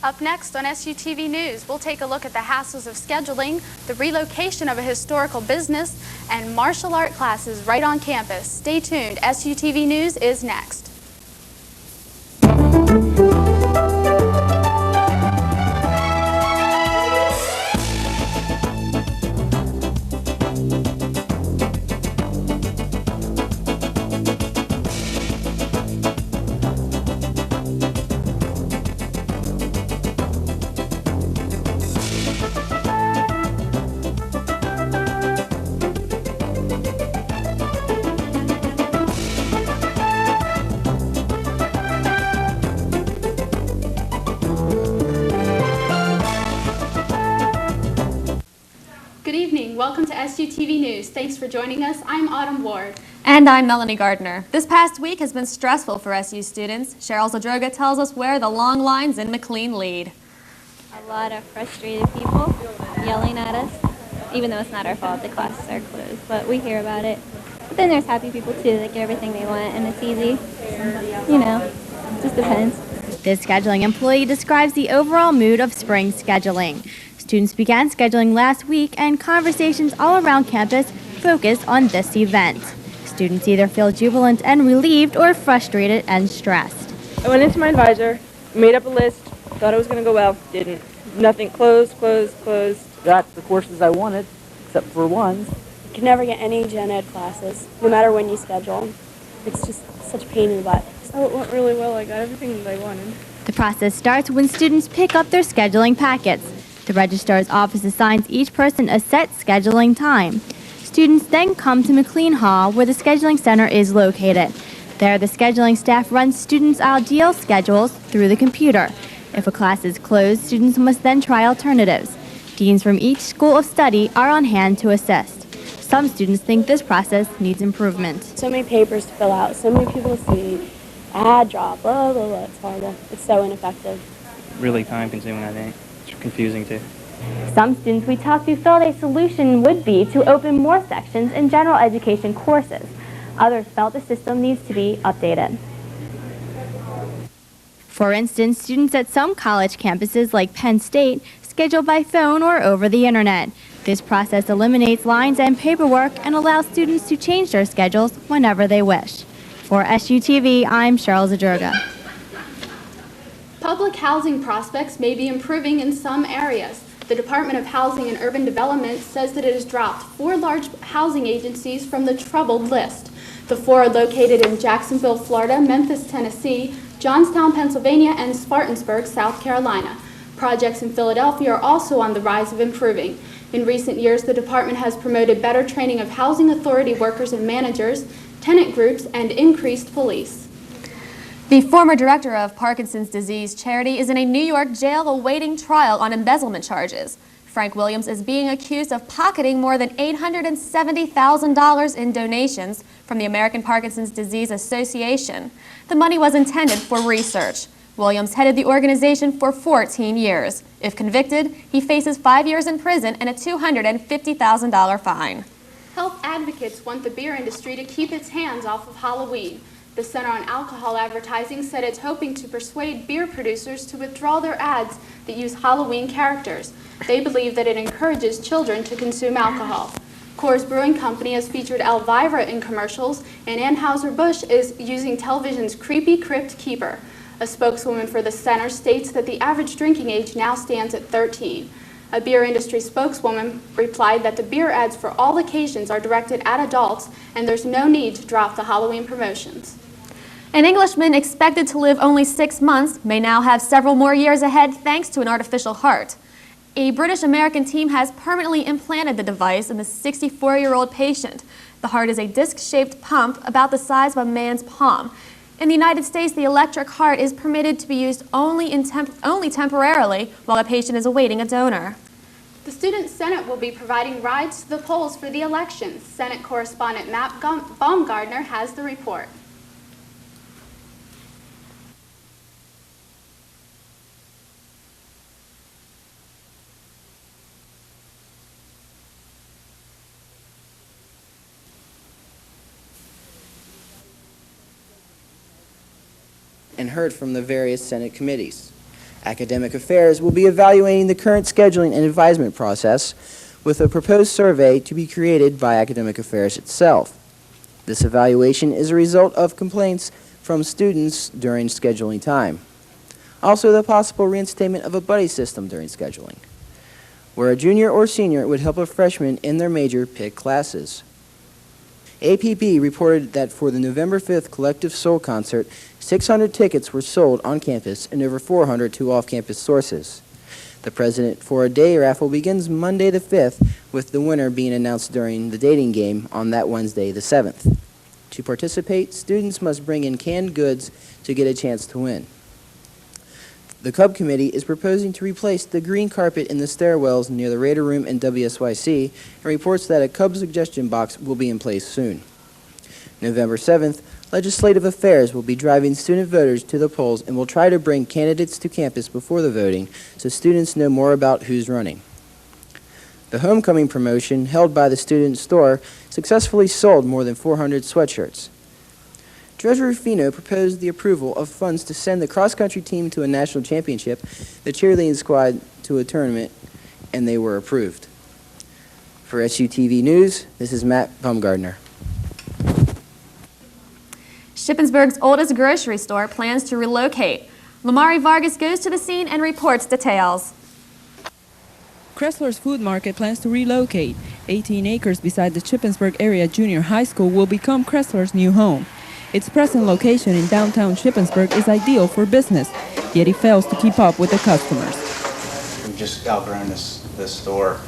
Up next on SUTV News, we'll take a look at the hassles of scheduling, the relocation of a historical business, and martial art classes right on campus. Stay tuned. SUTV News is next. Good evening. Welcome to SUTV News. Thanks for joining us. I'm Autumn Ward. And I'm Melanie Gardner. This past week has been stressful for SU students. Cheryl Zadroga tells us where the long lines in McLean lead. A lot of frustrated people yelling at us, even though it's not our fault, the classes are closed, but we hear about it. But then there's happy people too that get everything they want and it's easy. You know, it just depends. This scheduling employee describes the overall mood of spring scheduling. Students began scheduling last week, and conversations all around campus focused on this event. Students either feel jubilant and relieved or frustrated and stressed. I went into my advisor, made up a list, thought it was going to go well, didn't. Nothing, closed. Got the courses I wanted, except for ones. You can never get any gen ed classes, no matter when you schedule. It's just such a pain in the butt. Oh, it went really well. I got everything that I wanted. The process starts when students pick up their scheduling packets. The registrar's office assigns each person a set scheduling time. Students then come to McLean Hall, where the scheduling center is located. There, the scheduling staff runs students' ideal schedules through the computer. If a class is closed, students must then try alternatives. Deans from each school of study are on hand to assist. Some students think this process needs improvement. So many papers to fill out, so many people to see, add, drop, blah, blah, blah. It's horrible. It's so ineffective. Really time-consuming, I think. It's confusing, too. Some students we talked to felt a solution would be to open more sections in general education courses. Others felt the system needs to be updated. For instance, students at some college campuses like Penn State schedule by phone or over the internet. This process eliminates lines and paperwork and allows students to change their schedules whenever they wish. For SUTV, I'm Cheryl Zadroga. Public housing prospects may be improving in some areas. The Department of Housing and Urban Development says that it has dropped 4 large housing agencies from the troubled list. The 4 are located in Jacksonville, Florida, Memphis, Tennessee, Johnstown, Pennsylvania, and Spartanburg, South Carolina. Projects in Philadelphia are also on the rise of improving. In recent years, the department has promoted better training of housing authority workers and managers, tenant groups, and increased police. The former director of Parkinson's disease charity is in a New York jail awaiting trial on embezzlement charges. Frank Williams is being accused of pocketing more than $870,000 in donations from the American Parkinson's Disease Association. The money was intended for research. Williams headed the organization for 14 years. If convicted, he faces 5 years in prison and a $250,000 fine. Health advocates want the beer industry to keep its hands off of Halloween. The Center on Alcohol Advertising said it's hoping to persuade beer producers to withdraw their ads that use Halloween characters. They believe that it encourages children to consume alcohol. Coors Brewing Company has featured Elvira in commercials, and Anheuser-Busch is using television's Creepy Crypt Keeper. A spokeswoman for the center states that the average drinking age now stands at 13. A beer industry spokeswoman replied that the beer ads for all occasions are directed at adults, and there's no need to drop the Halloween promotions. An Englishman expected to live only 6 months may now have several more years ahead thanks to an artificial heart. A British-American team has permanently implanted the device in the 64-year-old patient. The heart is a disc-shaped pump about the size of a man's palm. In the United States, the electric heart is permitted to be used only temporarily while a patient is awaiting a donor. The Student Senate will be providing rides to the polls for the elections. Senate correspondent Matt Baumgardner has the report. And heard from the various Senate committees. Academic Affairs will be evaluating the current scheduling and advisement process with a proposed survey to be created by Academic Affairs itself. This evaluation is a result of complaints from students during scheduling time. Also, the possible reinstatement of a buddy system during scheduling, where a junior or senior would help a freshman in their major pick classes. APB reported that for the November 5th Collective Soul concert, 600 tickets were sold on campus and over 400 to off-campus sources. The President for a Day raffle begins Monday the 5th, with the winner being announced during the dating game on that Wednesday the 7th. To participate, students must bring in canned goods to get a chance to win. The Cub Committee is proposing to replace the green carpet in the stairwells near the Raider Room and WSYC and reports that a Cub suggestion box will be in place soon. November 7th, Legislative Affairs will be driving student voters to the polls and will try to bring candidates to campus before the voting so students know more about who's running. The homecoming promotion held by the student store successfully sold more than 400 sweatshirts. Treasurer Fino proposed the approval of funds to send the cross-country team to a national championship, the cheerleading squad to a tournament, and they were approved. For SUTV News, this is Matt Baumgardner. Shippensburg's oldest grocery store plans to relocate. Lamari Vargas goes to the scene and reports details. Kressler's Food Market plans to relocate. 18 acres beside the Shippensburg Area Junior High School will become Kressler's new home. Its present location in downtown Shippensburg is ideal for business, yet it fails to keep up with the customers. We've just outgrown this store.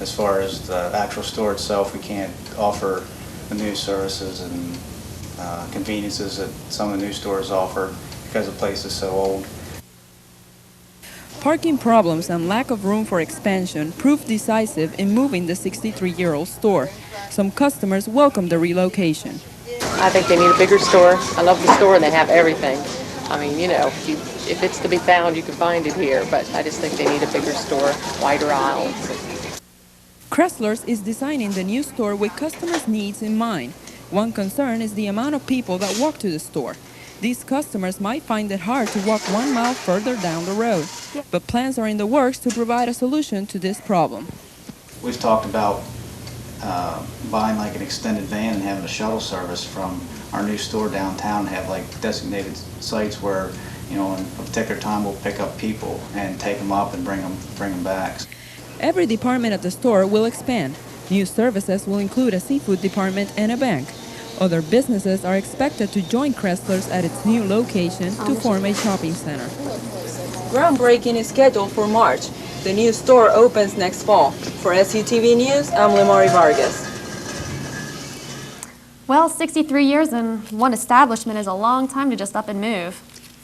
As far as the actual store itself, we can't offer the new services and conveniences that some of the new stores offer because the place is so old. Parking problems and lack of room for expansion proved decisive in moving the 63-year-old store. Some customers welcomed the relocation. I think they need a bigger store. I love the store and they have everything. I mean, you know, if it's to be found, you can find it here, but I just think they need a bigger store, wider aisles. Kressler's is designing the new store with customers' needs in mind. One concern is the amount of people that walk to the store. These customers might find it hard to walk 1 mile further down the road, but plans are in the works to provide a solution to this problem. We've talked about buying like an extended van and having a shuttle service from our new store downtown, have like designated sites where, you know, in a particular time we'll pick up people and take them up and bring them back. Every department at the store will expand. New services will include a seafood department and a bank. Other businesses are expected to join Kressler's at its new location to form a shopping center. Groundbreaking is scheduled for March. The new store opens next fall. For SUTV News, I'm Lamari Vargas. Well, 63 years in one establishment is a long time to just up and move.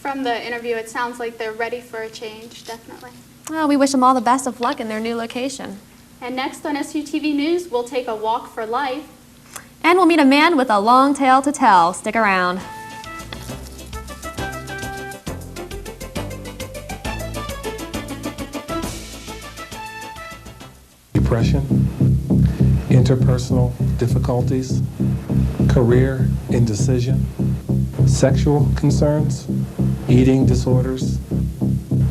From the interview, it sounds like they're ready for a change, definitely. Well, we wish them all the best of luck in their new location. And next on SUTV News, we'll take a walk for life. And we'll meet a man with a long tale to tell. Stick around. Depression, interpersonal difficulties, career indecision, sexual concerns, eating disorders,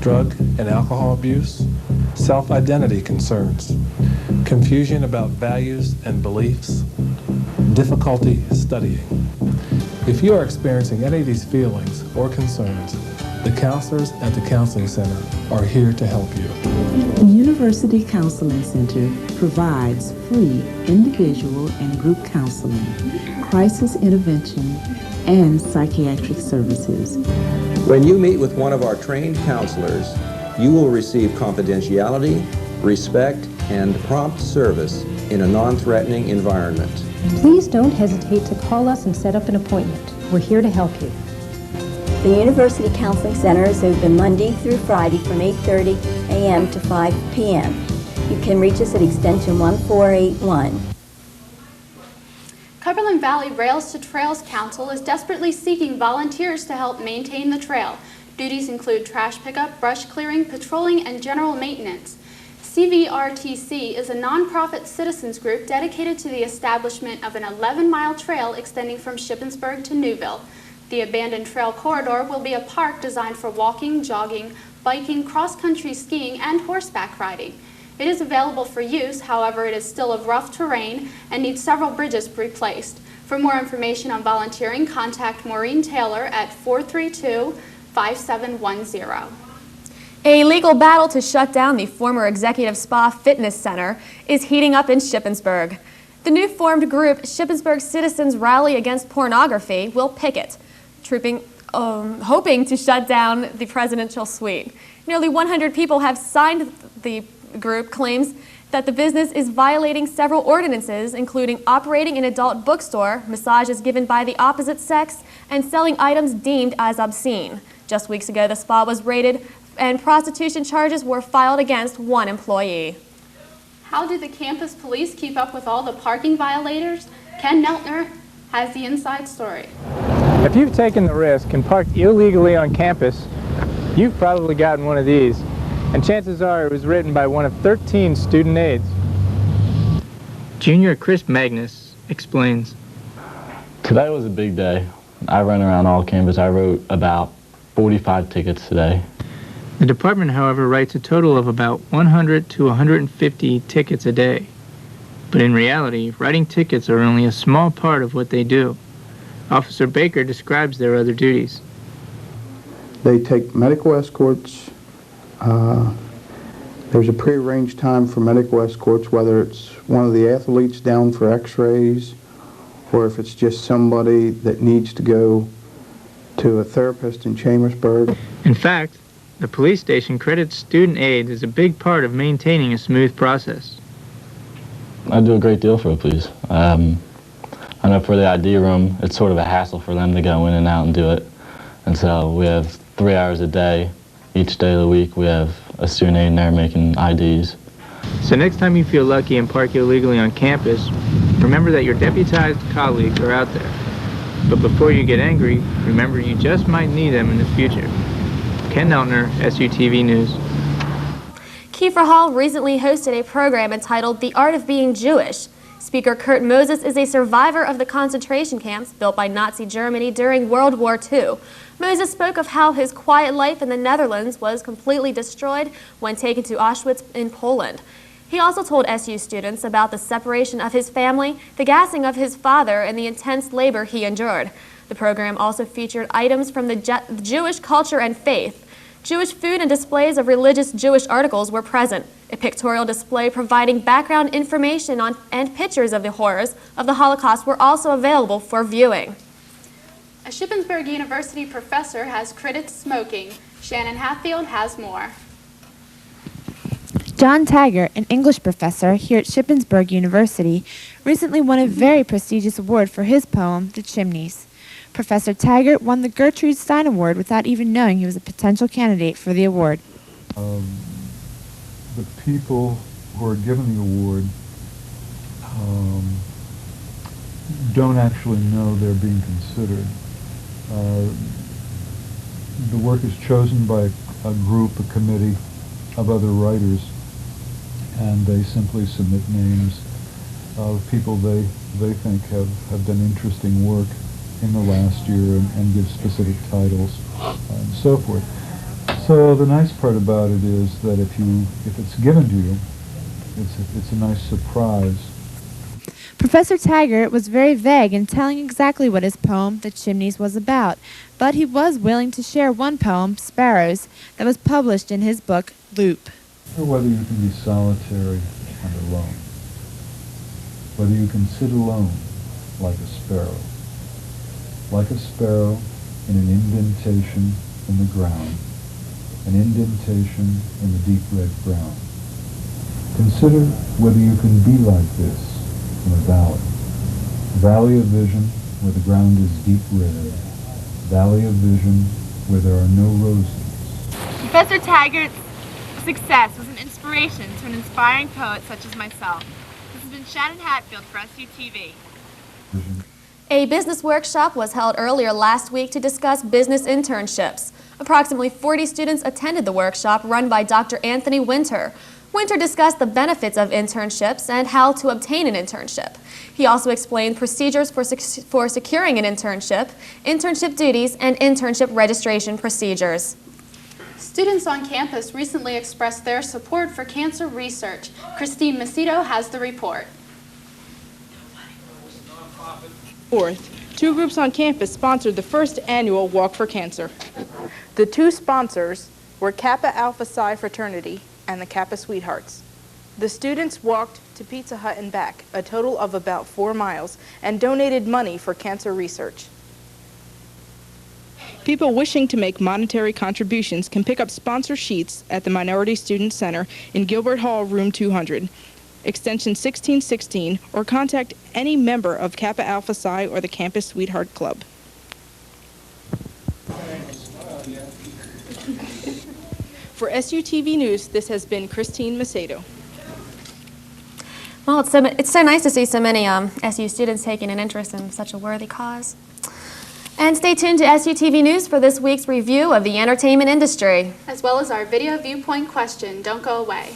drug and alcohol abuse, self-identity concerns, confusion about values and beliefs, difficulty studying. If you are experiencing any of these feelings or concerns, the counselors at the Counseling Center are here to help you. The University Counseling Center provides free individual and group counseling, crisis intervention, and psychiatric services. When you meet with one of our trained counselors, you will receive confidentiality, respect, and prompt service in a non-threatening environment. Please don't hesitate to call us and set up an appointment. We're here to help you. The University Counseling Center is open Monday through Friday from 8:30 a.m. to 5 p.m. You can reach us at extension 1481. Cumberland Valley Rails to Trails Council is desperately seeking volunteers to help maintain the trail. Duties include trash pickup, brush clearing, patrolling, and general maintenance. CVRTC is a nonprofit citizens group dedicated to the establishment of an 11-mile trail extending from Shippensburg to Newville. The abandoned trail corridor will be a park designed for walking, jogging, biking, cross-country skiing, and horseback riding. It is available for use, however, it is still of rough terrain and needs several bridges replaced. For more information on volunteering, contact Maureen Taylor at 432-5710. A legal battle to shut down the former Executive Spa Fitness Center is heating up in Shippensburg. The new formed group, Shippensburg Citizens Rally Against Pornography, will picket, hoping to shut down the presidential suite. Nearly 100 people have signed. The group claims that the business is violating several ordinances, including operating an adult bookstore, massages given by the opposite sex, and selling items deemed as obscene. Just weeks ago, the spa was raided and prostitution charges were filed against one employee. How do the campus police keep up with all the parking violators? Ken Neltner has the inside story. If you've taken the risk and parked illegally on campus, you've probably gotten one of these. And chances are it was written by one of 13 student aides. Junior Chris Magnus explains. Today was a big day. I ran around all campus. I wrote about 45 tickets today. The department, however, writes a total of about 100 to 150 tickets a day. But in reality, writing tickets are only a small part of what they do. Officer Baker describes their other duties. They take medical escorts. There's a prearranged time for medical escorts, whether it's one of the athletes down for x-rays or if it's just somebody that needs to go to a therapist in Chambersburg. In fact, the police station credits student aides as a big part of maintaining a smooth process. I do a great deal for the police. I know for the ID room, it's sort of a hassle for them to go in and out and do it. And so we have 3 hours a day. Each day of the week, we have a student aide in there making IDs. So next time you feel lucky and park illegally on campus, remember that your deputized colleagues are out there. But before you get angry, remember you just might need them in the future. Ken Neltner, SUTV News. Kiefer Hall recently hosted a program entitled The Art of Being Jewish. Speaker Kurt Moses is a survivor of the concentration camps built by Nazi Germany during World War II. Moses spoke of how his quiet life in the Netherlands was completely destroyed when taken to Auschwitz in Poland. He also told SU students about the separation of his family, the gassing of his father, and the intense labor he endured. The program also featured items from the Jewish culture and faith. Jewish food and displays of religious Jewish articles were present. A pictorial display providing background information on and pictures of the horrors of the Holocaust were also available for viewing. A Shippensburg University professor has critiqued smoking. Shannon Hatfield has more. John Taggart, an English professor here at Shippensburg University, recently won a very prestigious award for his poem, The Chimneys. Professor Taggart won the Gertrude Stein Award without even knowing he was a potential candidate for the award. The people who are given the award don't actually know they're being considered. The work is chosen by a group, a committee of other writers, and they simply submit names of people they think have done interesting work in the last year and give specific titles and so forth. So the nice part about it is that if it's given to you, it's a nice surprise. Professor Taggart was very vague in telling exactly what his poem, The Chimneys, was about, but he was willing to share one poem, Sparrows, that was published in his book, Loop. Or whether you can be solitary and alone, whether you can sit alone like a sparrow in an indentation in the ground, an indentation in the deep red ground. Consider whether you can be like this in a valley of vision where the ground is deep red, valley of vision where there are no roses. Professor Taggart's success was an inspiration to an inspiring poet such as myself. This has been Shannon Hatfield for SUTV. A business workshop was held earlier last week to discuss business internships. Approximately 40 students attended the workshop run by Dr. Anthony Winter. Winter discussed the benefits of internships and how to obtain an internship. He also explained procedures for securing an internship duties, and internship registration procedures. Students on campus recently expressed their support for cancer research. Christine Macedo has the report. Fourth, two groups on campus sponsored the first annual Walk for Cancer. The two sponsors were Kappa Alpha Psi Fraternity and the Kappa Sweethearts. The students walked to Pizza Hut and back, a total of about 4 miles, and donated money for cancer research. People wishing to make monetary contributions can pick up sponsor sheets at the Minority Student Center in Gilbert Hall, room 200, extension 1616, or contact any member of Kappa Alpha Psi or the Campus Sweetheart Club. For SUTV News, this has been Christine Macedo. Well, it's so nice to see so many SU students taking an interest in such a worthy cause. And stay tuned to SUTV News for this week's review of the entertainment industry, as well as our video viewpoint question. Don't go away.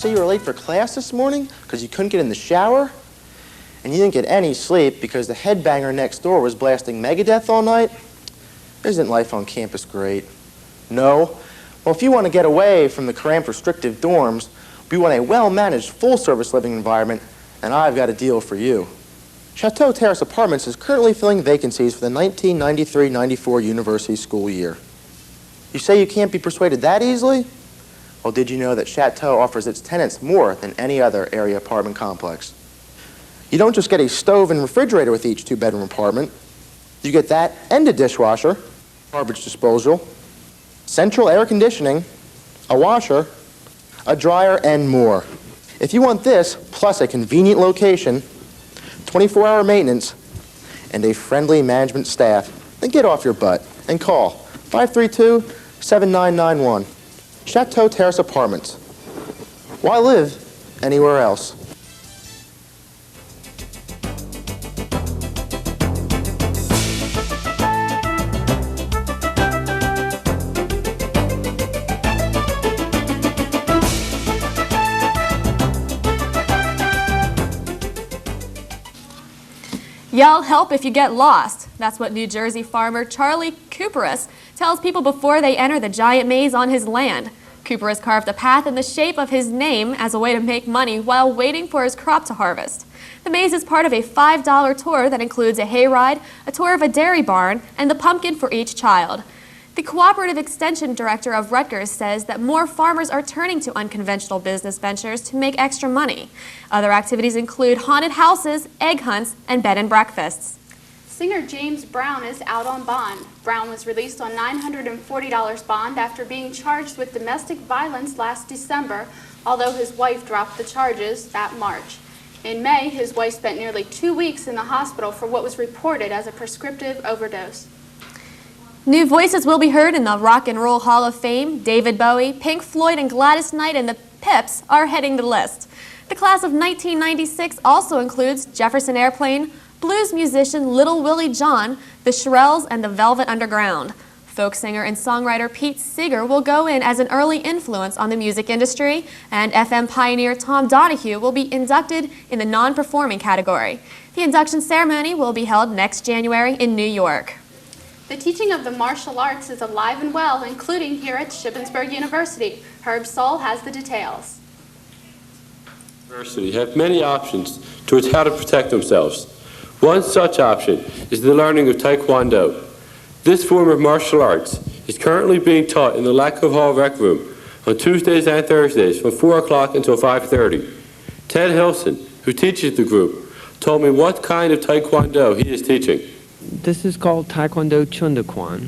say you were late for class this morning because you couldn't get in the shower? And you didn't get any sleep because the headbanger next door was blasting Megadeth all night? Isn't life on campus great? No? Well, if you want to get away from the cramped, restrictive dorms, we want a well-managed, full-service living environment, and I've got a deal for you. Chateau Terrace Apartments is currently filling vacancies for the 1993-94 university school year. You say you can't be persuaded that easily? Well, did you know that Chateau offers its tenants more than any other area apartment complex? You don't just get a stove and refrigerator with each two-bedroom apartment. You get that and a dishwasher, garbage disposal, central air conditioning, a washer, a dryer, and more. If you want this, plus a convenient location, 24-hour maintenance, and a friendly management staff, then get off your butt and call 532-7991. Chateau Terrace Apartments. Why live anywhere else? Yell help if you get lost. That's what New Jersey farmer Charlie Cooperus tells people before they enter the giant maze on his land. Cooperus carved a path in the shape of his name as a way to make money while waiting for his crop to harvest. The maze is part of a $5 tour that includes a hayride, a tour of a dairy barn, and the pumpkin for each child. The Cooperative Extension Director of Rutgers says that more farmers are turning to unconventional business ventures to make extra money. Other activities include haunted houses, egg hunts, and bed and breakfasts. Singer James Brown is out on bond. Brown was released on $940 bond after being charged with domestic violence last December, although his wife dropped the charges that March. In May, his wife spent nearly 2 weeks in the hospital for what was reported as a prescriptive overdose. New voices will be heard in the Rock and Roll Hall of Fame. David Bowie, Pink Floyd, and Gladys Knight and the Pips are heading the list. The class of 1996 also includes Jefferson Airplane, blues musician Little Willie John, the Shirelles, and the Velvet Underground. Folk singer and songwriter Pete Seeger will go in as an early influence on the music industry, and FM pioneer Tom Donahue will be inducted in the non-performing category. The induction ceremony will be held next January in New York. The teaching of the martial arts is alive and well, including here at Shippensburg University. Herb Soul has the details. University have many options towards how to protect themselves. One such option is the learning of Taekwondo. This form of martial arts is currently being taught in the Lacko Hall Rec Room on Tuesdays and Thursdays from 4 o'clock until 5:30. Ted Hilson, who teaches the group, told me what kind of Taekwondo he is teaching. This is called Taekwondo Chundakwan.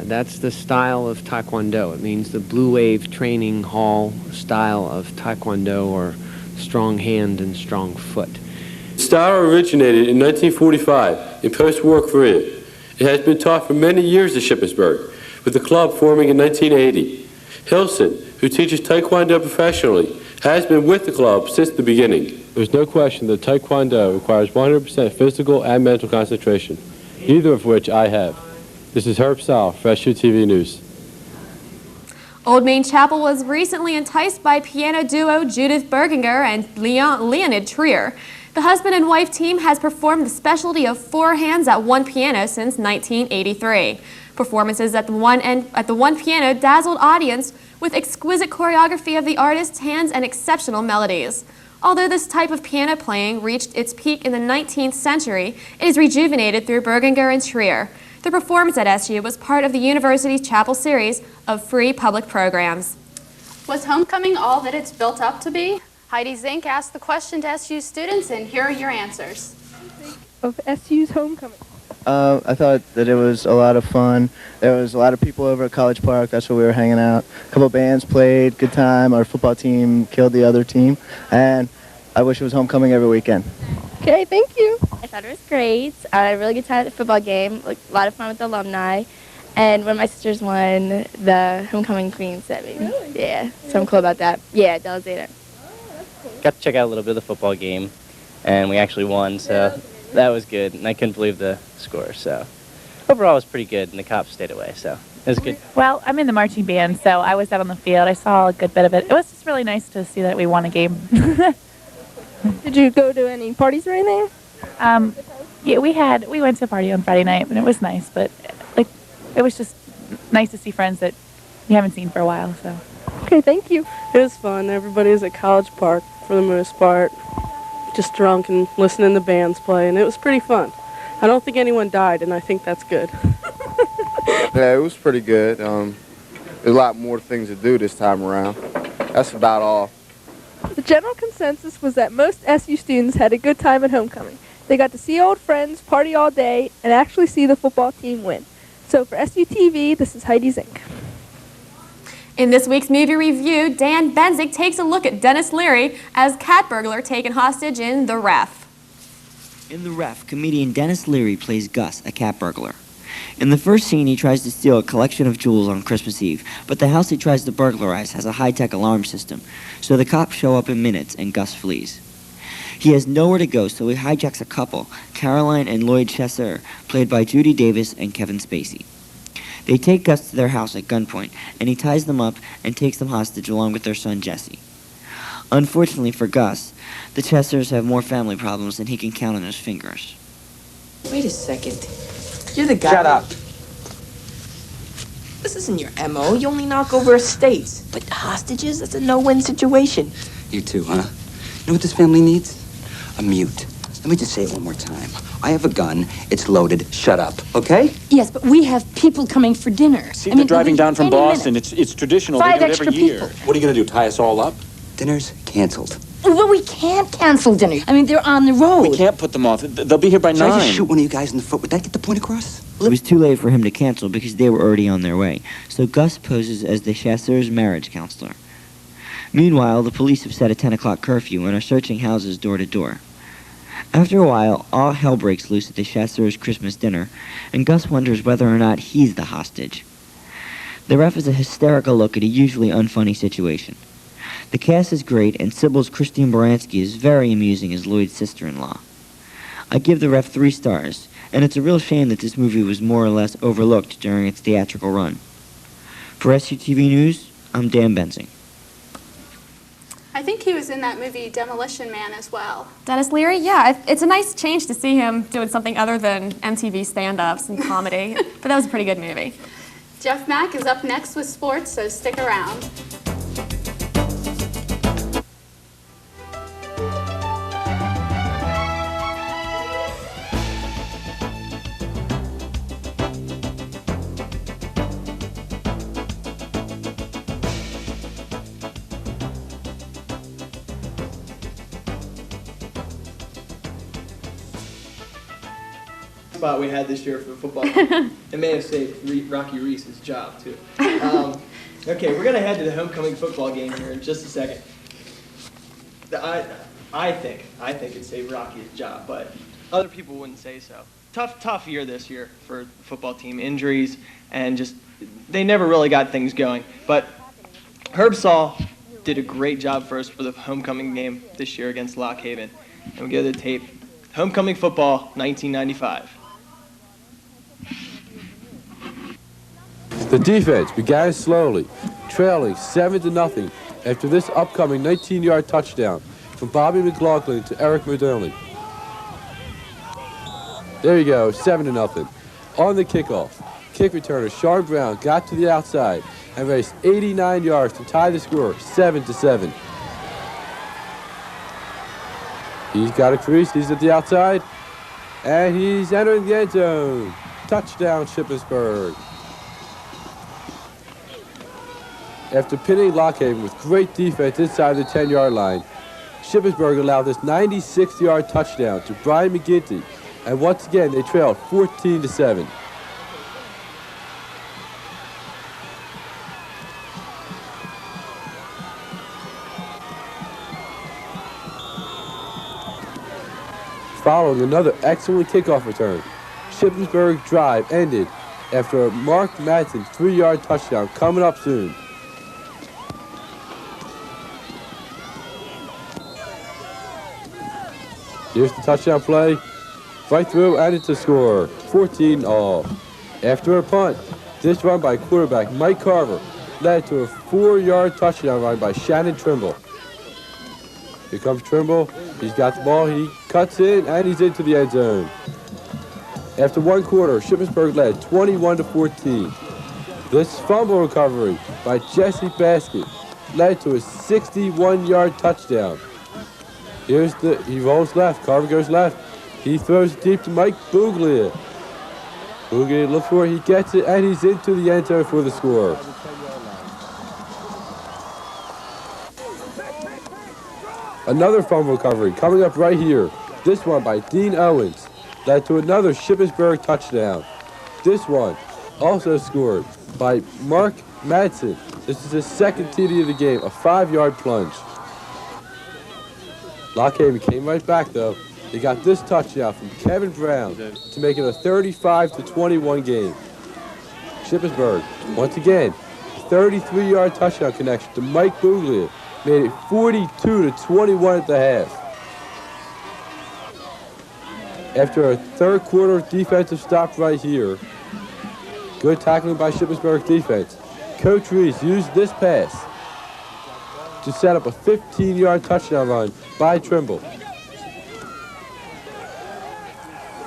That's the style of Taekwondo. It means the Blue Wave Training Hall style of Taekwondo, or strong hand and strong foot. The style originated in 1945 in post-war Korea. It has been taught for many years at Shippensburg, with the club forming in 1980. Hilson, who teaches Taekwondo professionally, has been with the club since the beginning. There's no question that Taekwondo requires 100% physical and mental concentration, neither of which I have. This is Herb Sal for SUTV News. Old Main Chapel was recently enticed by piano duo Judith Berginger and Leonid Trier. The husband and wife team has performed the specialty of 4 hands at one piano since 1983. Performances at the one piano dazzled audience with exquisite choreography of the artist's hands and exceptional melodies. Although this type of piano playing reached its peak in the 19th century, it is rejuvenated through Berginger and Trier. The performance at SU was part of the university's chapel series of free public programs. Was homecoming all that it's built up to be? Heidi Zink asked the question to SU students, and here are your answers. Of SU's homecoming? I thought that it was a lot of fun. There was a lot of people over at College Park. That's where we were hanging out. A couple bands played, good time. Our football team killed the other team. And I wish it was homecoming every weekend. Okay, thank you. I thought it was great. I had a really good time at the football game. A lot of fun with the alumni. And when my sisters won, the homecoming queen sent me. Really? Yeah, so I'm cool about that. Yeah, Del Zeta. Got to check out a little bit of the football game, and we actually won, so that was good. And I couldn't believe the score, so overall it was pretty good, and the cops stayed away, so it was good. Well, I'm in the marching band, so I was out on the field. I saw a good bit of it. It was just really nice to see that we won a game. Did you go to any parties or anything? Yeah, we went to a party on Friday night, and it was nice, but it was just nice to see friends that you haven't seen for a while, so. Okay, thank you. It was fun. Everybody was at College Park for the most part, just drunk and listening to bands play, and it was pretty fun. I don't think anyone died, and I think that's good. Yeah, it was pretty good. There's a lot more things to do this time around. That's about all. The general consensus was that most SU students had a good time at homecoming. They got to see old friends, party all day, and actually see the football team win. So for SUTV, this is Heidi Zink. In this week's movie review, Dan Benzik takes a look at Dennis Leary as cat burglar taken hostage in The Ref. In The Ref, comedian Dennis Leary plays Gus, a cat burglar. In the first scene, he tries to steal a collection of jewels on Christmas Eve, but the house he tries to burglarize has a high-tech alarm system, so the cops show up in minutes and Gus flees. He has nowhere to go, so he hijacks a couple, Caroline and Lloyd Chesser, played by Judy Davis and Kevin Spacey. They take Gus to their house at gunpoint, and he ties them up and takes them hostage along with their son Jesse. Unfortunately for Gus, the Chessers have more family problems than he can count on his fingers. Wait a second. You're the guy. Shut up. This isn't your MO. You only knock over estates. But hostages? That's a no-win situation. You too, huh? You know what this family needs? A mute. Let me just say it one more time. I have a gun. It's loaded. Shut up, okay? Yes, but we have people coming for dinner. See, they're driving down from Boston. It's traditional. Five They do it extra every year. people. What are you going to do, tie us all up? Dinner's canceled. Well, we can't cancel dinner. I mean, they're on the road. We can't put them off. They'll be here by Should 9. I just shoot one of you guys in the foot? Would that get the point across? It was too late for him to cancel because they were already on their way, so Gus poses as the Chasseurs' marriage counselor. Meanwhile, the police have set a 10 o'clock curfew and are searching houses door to door. After a while, all hell breaks loose at the Chasseurs' Christmas dinner, and Gus wonders whether or not he's the hostage. The Ref is a hysterical look at a usually unfunny situation. The cast is great, and Sybil's Christine Baranski is very amusing as Lloyd's sister-in-law. I give The Ref 3 stars, and it's a real shame that this movie was more or less overlooked during its theatrical run. For SUTV News, I'm Dan Benzing. I think he was in that movie Demolition Man as well. Dennis Leary, yeah, it's a nice change to see him doing something other than MTV stand-ups and comedy, but that was a pretty good movie. Jeff Mack is up next with sports, so stick around. spot we had this year for the football team. It may have saved Rocky Reese's job, too. Okay, we're going to head to the homecoming football game here in just a second. I think it saved Rocky's job, but other people wouldn't say so. Tough year this year for the football team. Injuries, and just, they never really got things going. But Herb Saul did a great job for us for the homecoming game this year against Lock Haven. And we go to the tape. Homecoming football, 1995. The defense began slowly, trailing 7-0 after this upcoming 19-yard touchdown from Bobby McLaughlin to Eric Modoni. There you go, 7-0. On the kickoff, kick returner Sean Brown got to the outside and raced 89 yards to tie the score, 7-7. He's got a crease, he's at the outside, and he's entering the end zone. Touchdown, Shippensburg. After pinning Lock Haven with great defense inside the 10-yard line, Shippensburg allowed this 96-yard touchdown to Brian McGinty, and once again they trailed 14-7. Following another excellent kickoff return, Shippensburg's drive ended after a Mark Madsen 3-yard touchdown coming up soon. Here's the touchdown play. Right through and it's a score. 14-all. After a punt, this run by quarterback Mike Carver led to a 4-yard touchdown run by Shannon Trimble. Here comes Trimble. He's got the ball. He cuts in and he's into the end zone. After one quarter, Shippensburg led 21-14. This fumble recovery by Jesse Basket led to a 61-yard touchdown. He rolls left, Carver goes left. He throws it deep to Mike Buglia. Buglia looks for it, he gets it, and he's into the end zone for the score. Another fumble recovery coming up right here. This one by Dean Owens led to another Shippensburg touchdown. This one also scored by Mark Madsen. This is his second TD of the game, a 5-yard plunge. Lock Haven came right back, though. They got this touchdown from Kevin Brown to make it a 35-21 game. Shippensburg, once again, 33-yard touchdown connection to Mike Buglia made it 42-21 at the half. After a third quarter defensive stop right here, good tackling by Shippensburg defense, Coach Reese used this pass to set up a 15-yard touchdown run by Trimble.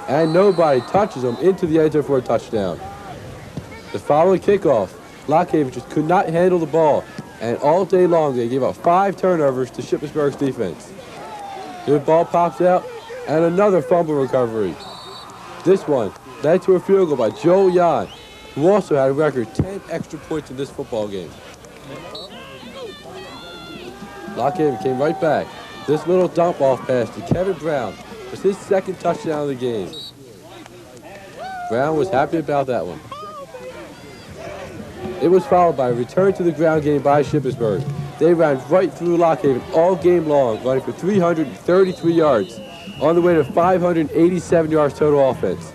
And nobody touches him into the end zone for a touchdown. The following kickoff, Lock Haven just could not handle the ball, and all day long they gave up 5 turnovers to Shippensburg's defense. Good ball pops out, and another fumble recovery. This one led to a field goal by Joel Yan, who also had a record 10 extra points in this football game. Lock Haven came right back. This little dump-off pass to Kevin Brown was his second touchdown of the game. Brown was happy about that one. It was followed by a return to the ground game by Shippensburg. They ran right through Lock Haven all game long, running for 333 yards, on the way to 587 yards total offense.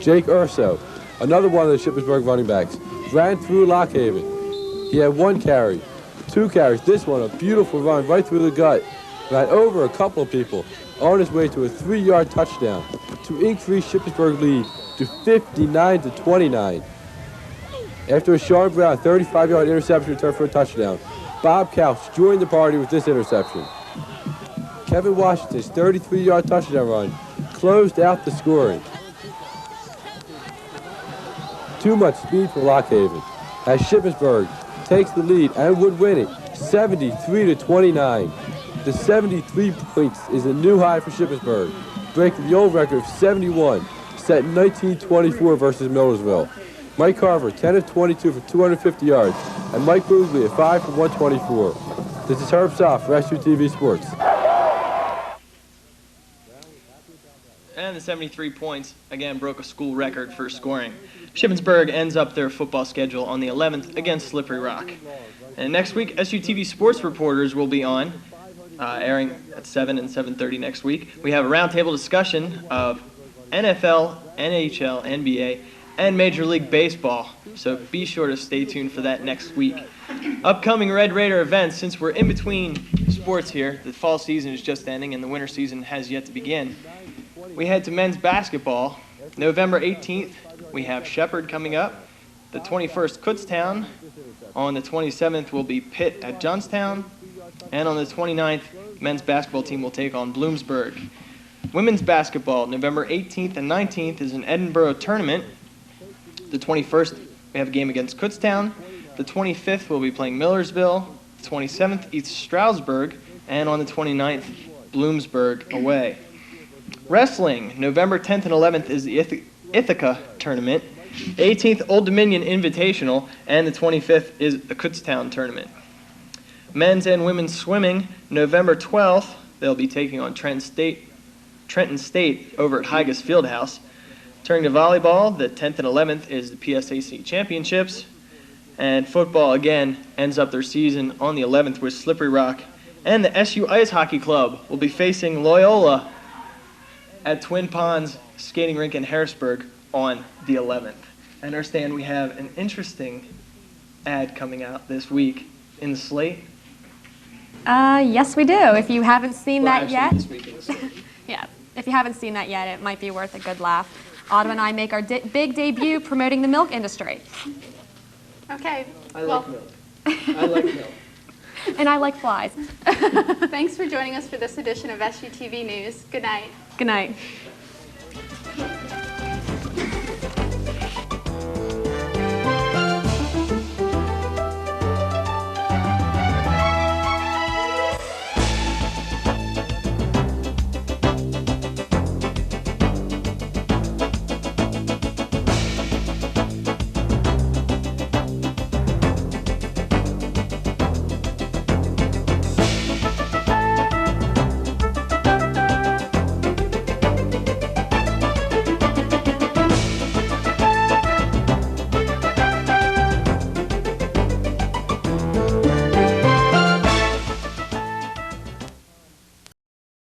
Jake Urso, another one of the Shippensburg running backs, ran through Lock Haven. He had 1 carry. 2 carries. This one, a beautiful run right through the gut. Ran over a couple of people on his way to a 3-yard touchdown to increase Shippensburg lead to 59-29. After a Sean Brown 35-yard interception return for a touchdown, Bob Couch joined the party with this interception. Kevin Washington's 33-yard touchdown run closed out the scoring. Too much speed for Lock Haven as Shippensburg takes the lead and would win it 73-29. The 73 points is a new high for Shippensburg, breaking the old record of 71 set in 1924 versus Millersville. Mike Carver, 10 of 22 for 250 yards, and Mike Boosley, 5 for 124. This is Herb Soft for SUTV Sports. and the 73 points again broke a school record for scoring. Shippensburg ends up their football schedule on the 11th against Slippery Rock. And next week, SUTV sports reporters will be on, airing at 7 and 7:30 next week. We have a roundtable discussion of NFL, NHL, NBA, and Major League Baseball, so be sure to stay tuned for that next week. Upcoming Red Raider events, since we're in between sports here, the fall season is just ending and the winter season has yet to begin. We head to men's basketball. November 18th, we have Shepherd coming up. The 21st, Kutztown. On the 27th will be Pitt at Johnstown. And on the 29th, men's basketball team will take on Bloomsburg. Women's basketball, November 18th and 19th is an Edinburgh tournament. The 21st, we have a game against Kutztown. The 25th, we'll be playing Millersville. The 27th, East Stroudsburg. And on the 29th, Bloomsburg away. Wrestling, November 10th and 11th is the Ithaca tournament. The 18th, Old Dominion Invitational. And the 25th is the Kutztown tournament. Men's and women's swimming, November 12th, they'll be taking on Trenton State over at Higas Fieldhouse. Turning to volleyball, the 10th and 11th is the PSAC Championships. And football, again, ends up their season on the 11th with Slippery Rock. And the SU Ice Hockey Club will be facing Loyola at Twin Ponds Skating Rink in Harrisburg on the 11th. I understand we have an interesting ad coming out this week in the Slate. Yes, we do. If you haven't seen Well, that yet, actually, this week in the Slate. yeah, if you haven't seen that yet, it might be worth a good laugh. Autumn and I make our big debut promoting the milk industry. Okay. I like milk. I like milk. And I like flies. Thanks for joining us for this edition of SUTV News. Good night. Good night.